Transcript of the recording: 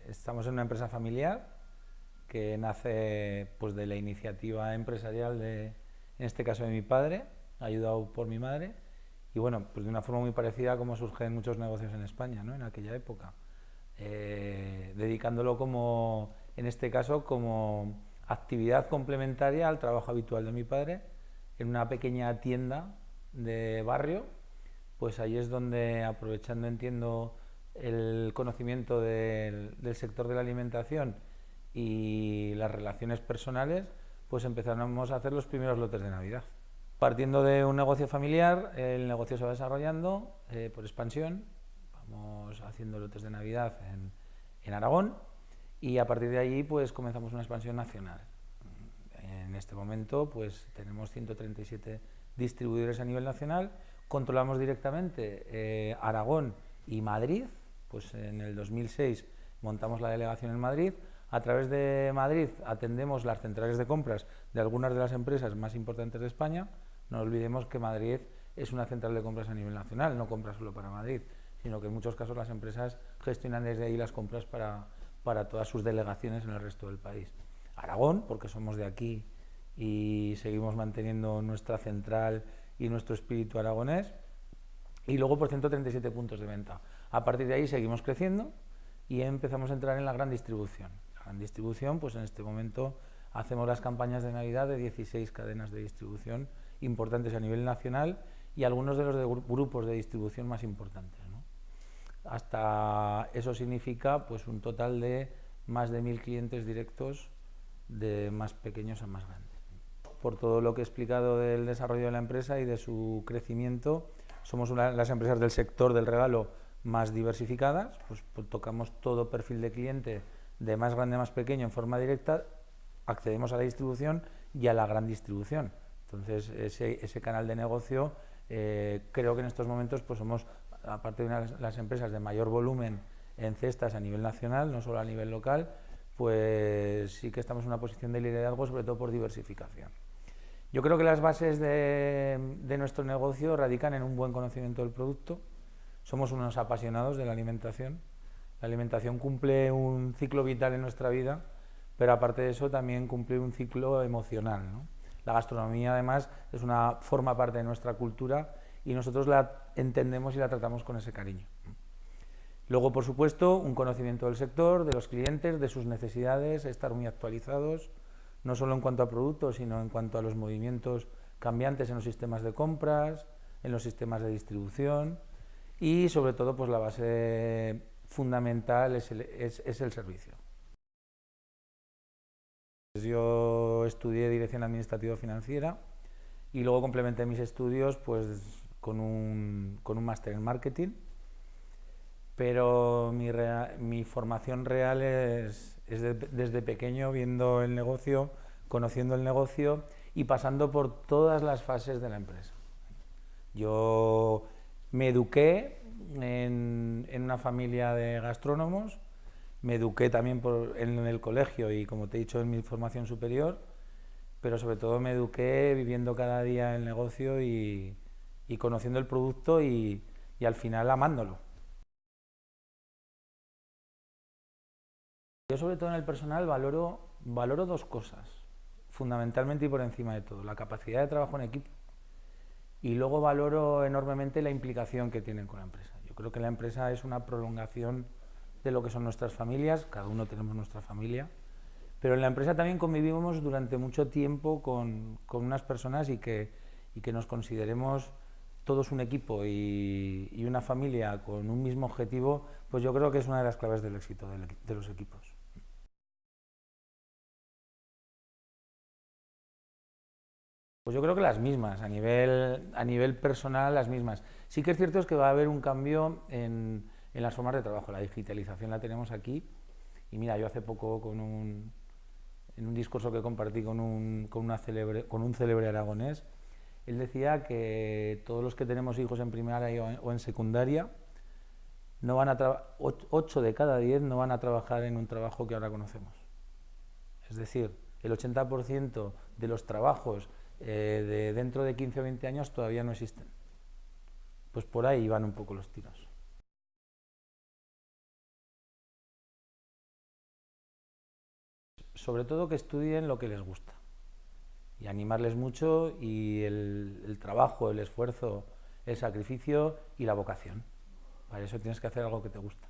Estamos en una empresa familiar que nace pues, de la iniciativa empresarial en este caso de mi padre, ayudado por mi madre, y bueno, pues de una forma muy parecida a como surgen muchos negocios en España, ¿no? En aquella época, dedicándolo como, en este caso, como actividad complementaria al trabajo habitual de mi padre, en una pequeña tienda de barrio. Pues ahí es donde, aprovechando, entiendo, el conocimiento del sector de la alimentación y las relaciones personales, pues empezamos a hacer los primeros lotes de Navidad. Partiendo de un negocio familiar, el negocio se va desarrollando por expansión. Vamos haciendo lotes de Navidad en Aragón y a partir de ahí pues comenzamos una expansión nacional. En este momento pues tenemos 137 distribuidores a nivel nacional, controlamos directamente Aragón y Madrid, pues en el 2006 montamos la delegación en Madrid. A través de Madrid atendemos las centrales de compras de algunas de las empresas más importantes de España. No olvidemos que Madrid es una central de compras a nivel nacional, no compra solo para Madrid, sino que en muchos casos las empresas gestionan desde ahí las compras para todas sus delegaciones en el resto del país. Aragón, porque somos de aquí y seguimos manteniendo nuestra central y nuestro espíritu aragonés, y luego por 137 puntos de venta. A partir de ahí seguimos creciendo y empezamos a entrar en la gran distribución. La gran distribución, pues en este momento hacemos las campañas de Navidad de 16 cadenas de distribución importantes a nivel nacional y algunos de los grupos de distribución más importantes, ¿no? Hasta eso significa pues un total de más de 1000 clientes directos, de más pequeños a más grandes. Por todo lo que he explicado del desarrollo de la empresa y de su crecimiento, somos una de las empresas del sector del regalo más diversificadas, pues tocamos todo perfil de cliente, de más grande a más pequeño en forma directa, accedemos a la distribución y a la gran distribución. Entonces ese canal de negocio creo que en estos momentos pues somos, aparte de una de las empresas de mayor volumen en cestas a nivel nacional, no solo a nivel local, pues sí que estamos en una posición de liderazgo, sobre todo por diversificación. Yo creo que las bases de nuestro negocio radican en un buen conocimiento del producto. Somos unos apasionados de la alimentación. La alimentación cumple un ciclo vital en nuestra vida, pero aparte de eso también cumple un ciclo emocional, ¿no? La gastronomía además forma parte de nuestra cultura y nosotros la entendemos y la tratamos con ese cariño. Luego, por supuesto, un conocimiento del sector, de los clientes, de sus necesidades, estar muy actualizados, no solo en cuanto a productos, sino en cuanto a los movimientos cambiantes en los sistemas de compras, en los sistemas de distribución y, sobre todo, pues la base fundamental es el servicio. Yo estudié Dirección Administrativa Financiera y luego complementé mis estudios pues, con un máster en Marketing, pero mi formación real es desde pequeño, viendo el negocio, conociendo el negocio y pasando por todas las fases de la empresa. Yo me eduqué en una familia de gastrónomos, me eduqué también en el colegio y, como te he dicho, en mi formación superior, pero sobre todo me eduqué viviendo cada día el negocio y conociendo el producto y al final amándolo. Yo, sobre todo en el personal, valoro dos cosas, fundamentalmente y por encima de todo: la capacidad de trabajo en equipo, y luego valoro enormemente la implicación que tienen con la empresa. Yo creo que la empresa es una prolongación de lo que son nuestras familias, cada uno tenemos nuestra familia, pero en la empresa también convivimos durante mucho tiempo con unas personas y que nos consideremos todos un equipo y una familia con un mismo objetivo, pues yo creo que es una de las claves del éxito de los equipos. Pues yo creo que las mismas, a nivel personal las mismas. Sí que es cierto es que va a haber un cambio en las formas de trabajo. La digitalización la tenemos aquí y mira, yo hace poco en un discurso que compartí con un célebre aragonés, él decía que todos los que tenemos hijos en primaria o en secundaria, 8 de cada 10 no van a trabajar en un trabajo que ahora conocemos. Es decir, el 80% de los trabajos de dentro de 15 o 20 años todavía no existen. Pues por ahí van un poco los tiros. sobre todo que estudien lo que les gusta y animarles mucho y el trabajo, el esfuerzo, el sacrificio y la vocación. Para eso tienes que hacer algo que te gusta.